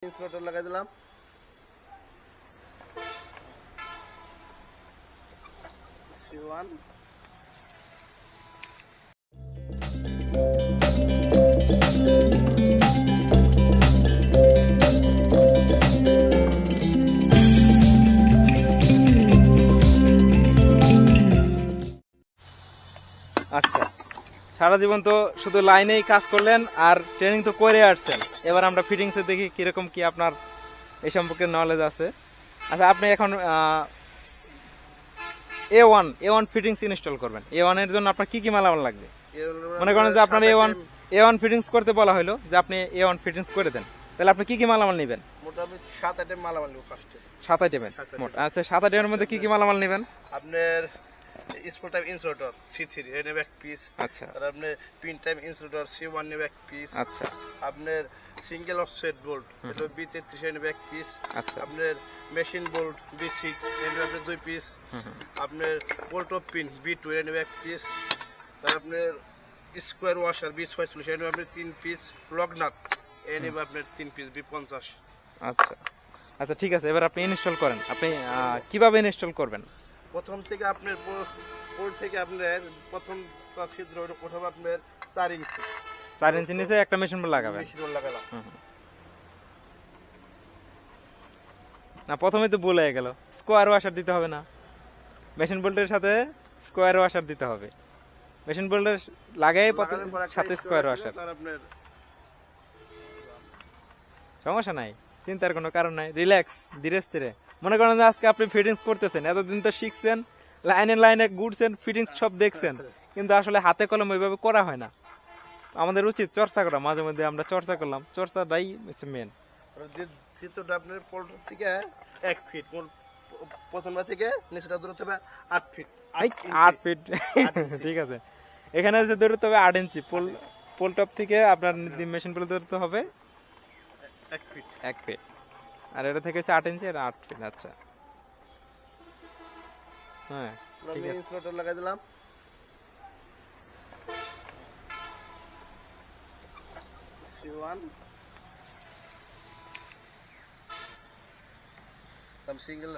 Insulator লাগাই দিলাম। A1 আচ্ছা, সারা জীবন তো শুধু লাইনেই কাজ করলেন আর ট্রেনিং তো করে আসছেন। এবার আমরা ফিটিংসে দেখি কিরকম কি আপনার এই সম্পর্কে নলেজ আছে। আচ্ছা, আপনি এখন A1 ফিটিংস ইনস্টল করবেন। A1 এর জন্য আপনার কি কি মালামাল লাগবে? মনে করেন যে আপনার A1 ফিটিংস করতে বলা হলো যে আপনি A1 ফিটিংস করে দেন, তাহলে আপনি কি কি মালামাল নেবেন? মোটামুটি 7 আইটেম মালামাল নিব ফার্স্টে। 7 আইটেমের মোট। আচ্ছা, 7 আইটেমের মধ্যে কি কি মালামাল নেবেন? আপনার স্পোর্ট টাইপ ইনসুলেটর C3 এর নেবে এক পিস। আচ্ছা। আর আপনার পিন টাইপ ইনসুলেটর C1 নেবে এক পিস। আচ্ছা। আপনার সিঙ্গেল অফসেট বোল্ট এটা B33 এর নেবে এক পিস। আচ্ছা। আপনার মেশিন বোল্ট B6 এর নেবে আপনার 2 পিস। আপনার বোল্ট অফ পিন B2 এর নেবে এক পিস। তার আপনার স্কোয়ার ওয়াশার B46 এর নেবে আপনার 3 পিস। লক নাট এর নেবে আপনার 3 পিস B50। আচ্ছা আচ্ছা, ঠিক আছে। এবার আপনি ইনস্টল করেন। আপনি কিভাবে ইনস্টল করবেন? প্রথম থেকে আপনার পোর্ট থেকে আপনার প্রথম ছিদ্র ওঠাবে আপনার 4 ইঞ্চি। 4 ইঞ্চি নিচে একটা মেশিন বোল্ট লাগাবেন। মেশিন বোল্ট লাগালাম। না, প্রথমে তো ভুল হয়ে গেল। স্কোয়ার ওয়াশার দিতে হবে না, মেশিন বোল্টের সাথে স্কোয়ার ওয়াশার দিতে হবে। মেশিন বোল্টের লাগাই সাথে স্কোয়ার ওয়াশার। সমস্যা নাই, চিন্তার কোনো কারণ নাই। রিল্যাক্স, ধীরে স্থিরে। মনে করেন যে আজকে আপনি ফিটিংস করতেছেন, এতদিন তো শিখছেন, লাইনে লাইনে ঘুরছেন, ফিটিংস সব দেখছেন, কিন্তু আসলে হাতে কলম ওইভাবে করা হয় না। আমাদের উচিত চর্চা করা। মাঝে মধ্যে আমরা চর্চা করলাম, চর্চাটাই হচ্ছে মেন। চিত্রটা আপনার পোর্ট থেকে 1 ফিট, প্রথমটা থেকে নিচেটা দূরত্ব হবে 8 ফিট। 8 ফিট ঠিক আছে। এখানে যে দূরত্ব হবে 8 ইঞ্চি। পোল টপ থেকে আপনার মেশিন পোল দূরত্ব হবে 1 ফিট। 1 ফিট। আর এটা থেকে 8 ইঞ্চি, আর 8 ফিট। আচ্ছা, হ্যাঁ, ঠিক আছে। ইনসুলেটর লাগাই দিলাম। C1 সিঙ্গেল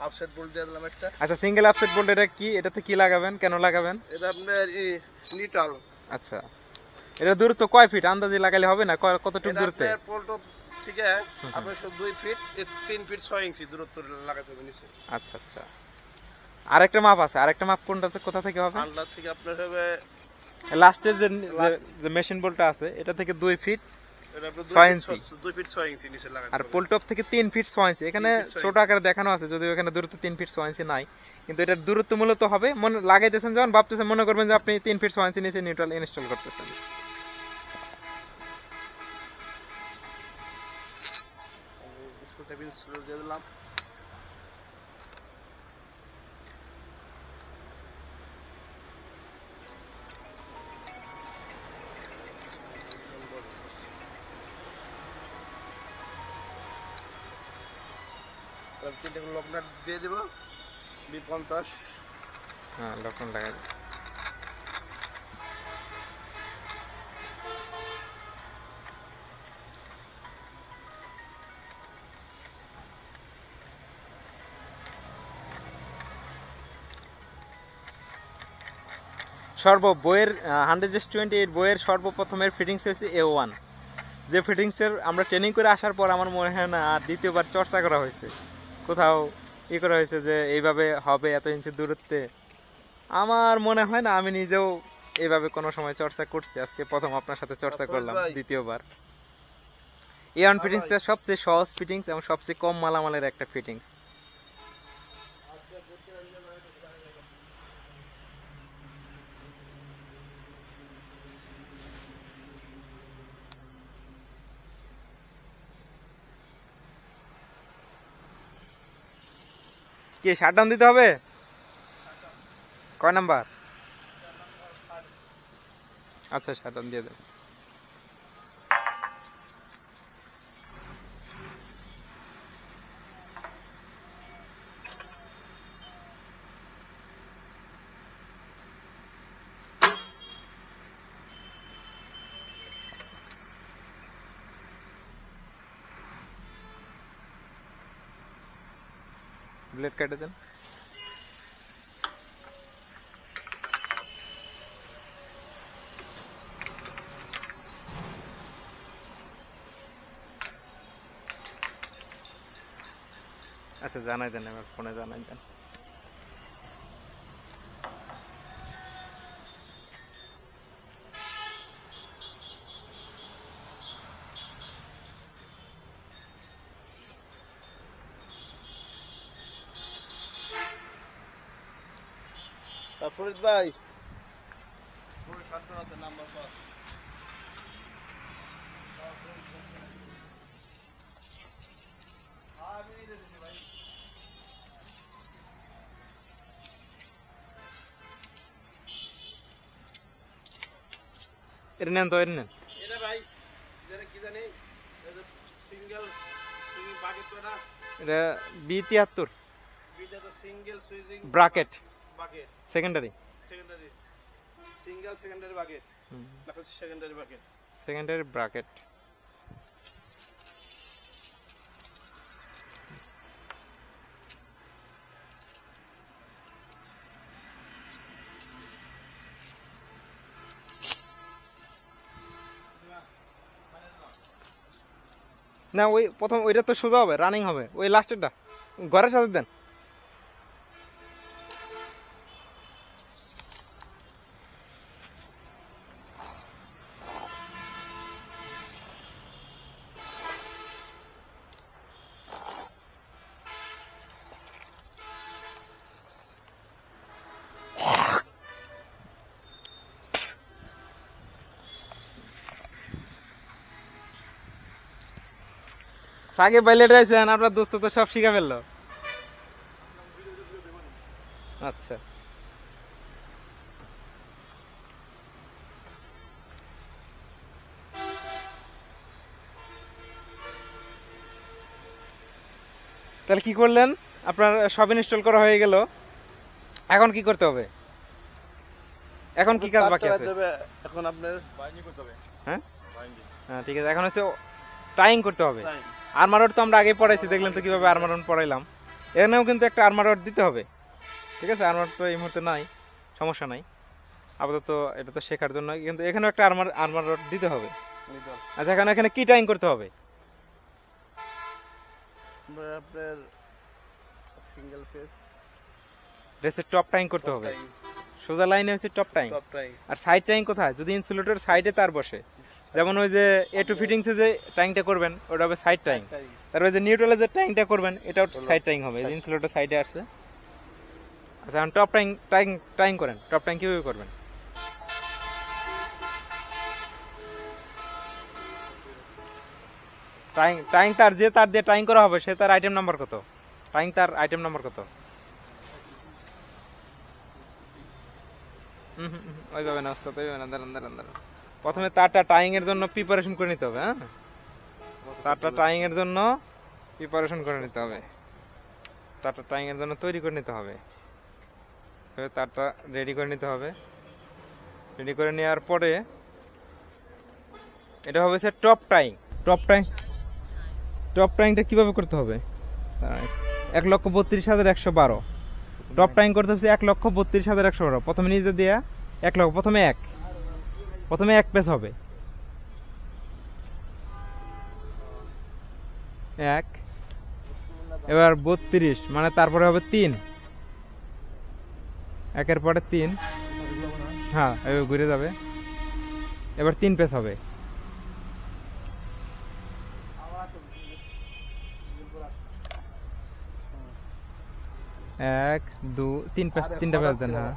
অফসেট বোল্ট দিয়ে দিলাম একটা। আচ্ছা, সিঙ্গেল অফসেট বোল্ট এটা কি? এটাতে কি লাগাবেন, কেন লাগাবেন? এটা আপনার নিউট্রাল। আচ্ছা, এটা দূরত্ব কয় ফিট আন্দাজে লাগালে হবে না? কতটুকু দূরত্বে? এটা পোর্ট থেকে আপনার 2 ফিট 3 ফিট 6 ইঞ্চি দূরত্ব লাগাতে হবে নিচে। আচ্ছা আচ্ছা, আরেকটা মাপ আছে। আরেকটা মাপ কোনটাতে, কোথা থেকে হবে? আন্ডার থেকে আপনার হবে লাস্টের যে মেশিন বোল্টটা আছে এটা থেকে 2 ফিট 6 ইঞ্চি। 2 ফিট 6 ইঞ্চি নিচে লাগাতে আর হবে। পোল টপ থেকে 3 ফিট 6 ইঞ্চি। এখানে ছোট আকারে দেখানো আছে, যদিও এখানে দূরত্ব 3 ফিট 6 ইঞ্চি নাই, কিন্তু এটার দূরত্ব মূলত হবে, মনে লাগাইতেছেন যখন ভাবতেছেন, মনে করবেন যে আপনি 3 ফিট 6 ইঞ্চি নিচে নিউট্রাল ইনস্টল করতেছেন। স্ক্রুটা ইনস্টল দিয়ে দিলাম। লক নাট দিয়ে দেব B50। হ্যাঁ, লক নাট লাগাই। বইয়ের 128 বইয়ের সর্বপ্রথমের ফিটিংস হয়েছে A1। যে ফিটিংসটার আমরা ট্রেনিং করে আসার পর আমার মনে হয় না আর দ্বিতীয়বার চর্চা করা হয়েছে, কোথাও করা হয়েছে যে এইভাবে হবে এত ইঞ্চি দূরত্বে। আমার মনে হয় না, আমি নিজেও এইভাবে কোনো সময় চর্চা করছি, আজকে প্রথম আপনার সাথে চর্চা করলাম, দ্বিতীয়বার। A1 ফিটিংসটা সবচেয়ে সহজ ফিটিংস এবং সবচেয়ে কম মালামালের একটা ফিটিংস। কি শাটডাউন দিতে হবে? কয় নাম্বার? আচ্ছা, শাটডাউন দিয়ে দেন। ব্লেড কেটে দেন। আচ্ছা জানাই দেন, এবার ফোনে জানাই দেন। ফরিদ ভাই নাম্বার এটা নেন তো, এটা নেন। এটা ভাই যেটা কি জানি সিঙ্গেল বাকেট তো না, এটা B73 এটা তো single switching bracket bucket, secondary single secondary bucket, নাকি সেকেন্ডারি বাকেট? Secondary bracket. না ওই প্রথম ওইটা তো সোজা হবে, রানিং হবে, ওই লাস্টেরটা ঘরের সাথে দেন। আগে বাইলে রাইছেন, আপনার দোস্ত তো সব শিখা ফেললো। আচ্ছা তাহলে কি করলেন, আপনার সব ইনস্টল করা হয়ে গেল, এখন কি করতে হবে? এখন কি কাজ বাকি আছে? এখন আপনার বাইন্ডিং করতে হবে। হ্যাঁ হ্যাঁ ঠিক আছে, এখন হচ্ছে টাইং করতে হবে। আর্মার রড তো আমরা আগে পড়াইছি, দেখলেন তো কিভাবে আর্মার রড পড়াইলাম। এখানেও কিন্তু একটা আর্মার রড দিতে হবে, ঠিক আছে? আর্মার তো এই মুহূর্তে নাই, সমস্যা নাই, আপাতত এটা তো শেখার জন্য, কিন্তু এখানেও একটা আর্মার রড দিতে হবে। আচ্ছা এখানে কি টাইং করতে হবে? আপনার সিঙ্গেল ফেস ড্রেসের টপ টাইং করতে হবে, সোজা লাইনে হচ্ছে টপ টাইং। আর সাইড টাইং কোথায়? যদি ইনসুলেটর সাইডে তার বসে, যেমন ওই যে A2 ফিটিংসে যে টাইংটা করবেন ওটা হবে সাইড টাইং, তারপরে যে নিউট্রালে যে টাইংটা করবেন এটাও সাইড টাইং হবে, ইনসুলেটর সাইডে আসছে। আচ্ছা এখন টপ টাইং করেন। টপ টাইং কিভাবে করবেন? টাইং তার দিয়ে টাইং করা হবে সে তার আইটেম নাম্বার কত? টাইং তার আইটেম নাম্বার কত? ওইভাবে না ওস্তাদ, ওইভাবে না, দাঁড়ান। প্রথমে তারটা টাইং এর জন্য প্রিপারেশন করে নিতে হবে। হ্যাঁ, তারটা টাইং এর জন্য প্রিপারেশন করে নিতে হবে, তারটা টাইং এর জন্য তৈরি করে নিতে হবে, তারটা রেডি করে নিতে হবে। রেডি করে নেওয়ার পরে এটা হবে সে টপ টাইংটা কিভাবে করতে হবে? 1,32,112 টপ টাইং করতে হচ্ছে 1,32,112। প্রথমে নিজে দেয়া 1 লক্ষ, প্রথমে এক পেজ হবে, 1, এবার 32 মানে তারপরে হবে 3, 1-এর পরে 3, হ্যাঁ এবার ঘুরে যাবে, এবার 3 পেজ হবে। 1, 2, 3 পেজ, 3টা পেজ দেন। হ্যাঁ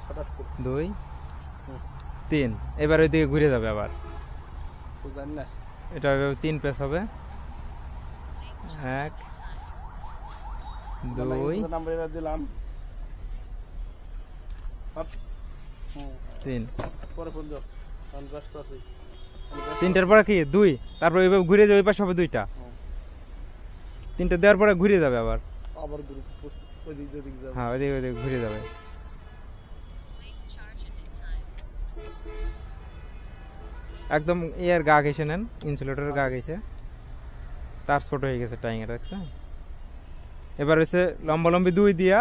2, 3, এবার ওইদিকে ঘুরে যাবে আবার, এটা 3 পেজ হবে। 1, 2, 3, 3টার পরে কি 2, তারপর ওইভাবে ঘুরে যাবে, ওই পাশে হবে 2টা, 3টা দেওয়ার পরে ঘুরে যাবে আবার, হ্যাঁ ওইদিকে ঘুরে যাবে। একদম এর গা ঘেসে নেন, ইনসুলেটরের গা ঘেসে, তার ছোট হয়ে গেছে টাইং এর, দেখছেন? এবার হচ্ছে লম্বালম্বি 2 দিয়া,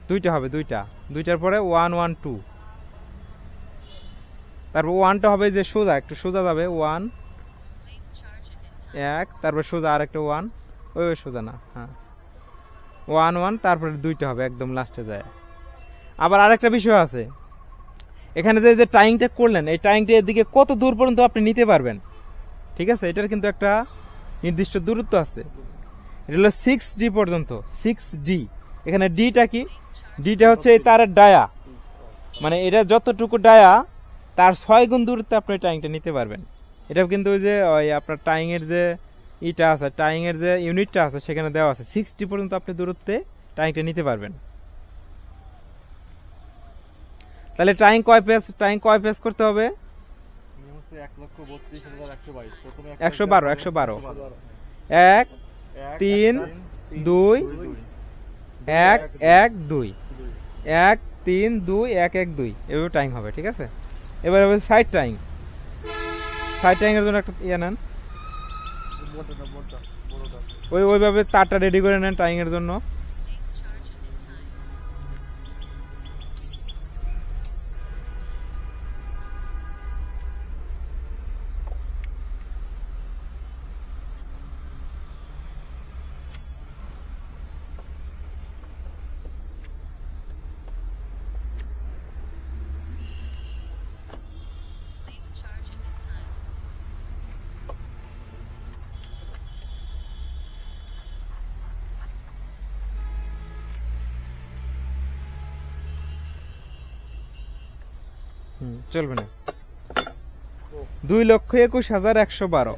দুইটা হবে, দুইটার পরে 1 1 2, তারপর 1টা হবে যে সোজা, একটু সোজা যাবে 1 1, তারপর সোজা আর একটা 1, ওই সোজা না, হ্যাঁ 1 1, তারপরে দুইটা হবে একদম লাস্টে যায়। আবার আরেকটা বিষয় আছে, এখানে যে টাইংটা করলেন, এই টাইংটা এদিকে কত দূর পর্যন্ত আপনি নিতে পারবেন, ঠিক আছে, এটার কিন্তু একটা নির্দিষ্ট দূরত্ব আছে। এটা হলো 6D পর্যন্ত, 6D। এখানে ডিটা কি, ডিটা হচ্ছে এই তারের ডায়া, মানে এটা যতটুকু ডায়া তার 6 গুণ দূরত্বে আপনি টাইংটা নিতে পারবেন। এটা কিন্তু ওই যে ওই আপনার টাইংয়ের যে ইটা আছে, টাইংয়ের যে ইউনিটটা আছে সেখানে দেওয়া আছে, 6D পর্যন্ত আপনি দূরত্বে টাইংটা নিতে পারবেন। তাহলে টাইং কয় পেজ করতে হবে? 112 1 3 2 1 1 2 1 3 2 1 1 2 এভাবে টাইং হবে, ঠিক আছে। এবার হবে সাইড টাইং এর জন্য একটা ইয়ে নেন, ওইভাবে তারটা রেডি করে নেন টাইং এর জন্য। চলবে না। 2,21,112,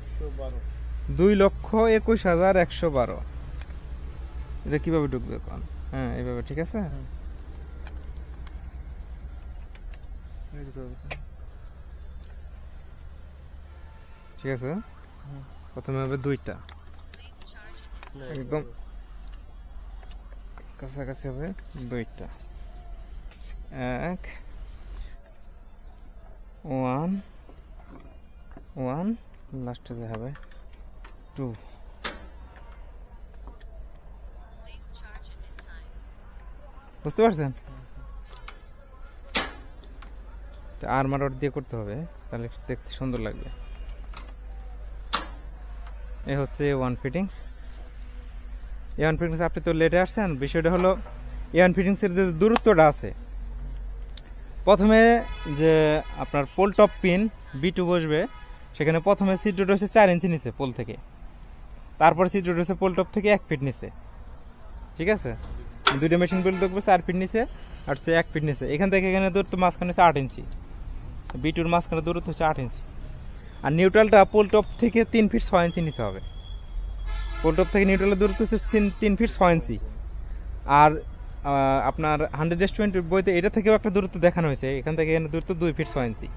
2,21,112, এটা কিভাবে ঢুকবে এখন? হ্যাঁ এইভাবে, ঠিক আছে। ঠিক আছে, প্রথমে হবে দুইটা, একদম কাছাকাছি হবে দুইটা, 1 1 1, লাস্টে হবে 2। বুঝতে পারছেন? আর্মার রড দিয়ে করতে হবে, তাহলে দেখতে সুন্দর লাগবে। এই হচ্ছে A1 ফিটিংস। A1 ফিটিংস আপনি তো লেটে আসছেন, বিষয়টা হলো A1 ফিটিংসের যে দূরত্বটা আছে, প্রথমে যে আপনার পোল টপ পিন B2 বসবে, সেখানে প্রথমে সিট হচ্ছে 4 ইঞ্চি নিচে পোল থেকে, তারপর সিট হচ্ছে পোল টপ থেকে 1 ফিট নিচে, ঠিক আছে। দুইটা মেশিন বেল্ট দেখবে 4 ফিট নিচে আর হচ্ছে 1 ফিট নিচে। এখান থেকে এখানে দূরত্ব মাঝখানে হচ্ছে 8 ইঞ্চি, B2-র মাঝখানে দূরত্ব হচ্ছে 8 ইঞ্চি। আর নিউট্রালটা পোল টপ থেকে 3 ফিট 6 ইঞ্চি নিচে হবে। পোল টপ থেকে নিউট্রালের দূরত্ব হচ্ছে 3 ফিট 6 ইঞ্চি। আর আপনার 100-20 বইতে এটা থেকেও একটা দূরত্ব দেখানো হয়েছে, এখান থেকে এখানে দূরত্ব 2 ফিট 6 ইঞ্চি।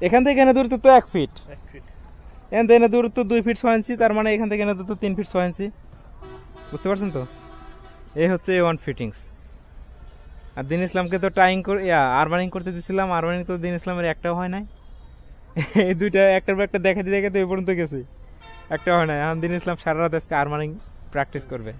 এখান থেকে এখানে দূরত্ব তো 1 ফিট, এখান থেকে দূরত্ব 2 ফিট 6 ইঞ্চি, তার মানে এখান থেকে এখানে দূরত্ব 3 ফিট 6 ইঞ্চি। বুঝতে পারছেন তো? এই হচ্ছে A1 ফিটিংস। আর দিন ইসলামকে তো টাইং করে আর্মানিং করতে দিয়েছিলাম, আর্মানিং তো দিন ইসলামের একটাও হয় নাই। এই দুইটা একটার পর একটা দেখাতে দেখাতে ওই পর্যন্ত গেছে, একটা হয় নাই। এখন দিন ইসলাম সারা রাত আজকে আর্মানিং প্র্যাকটিস করবে।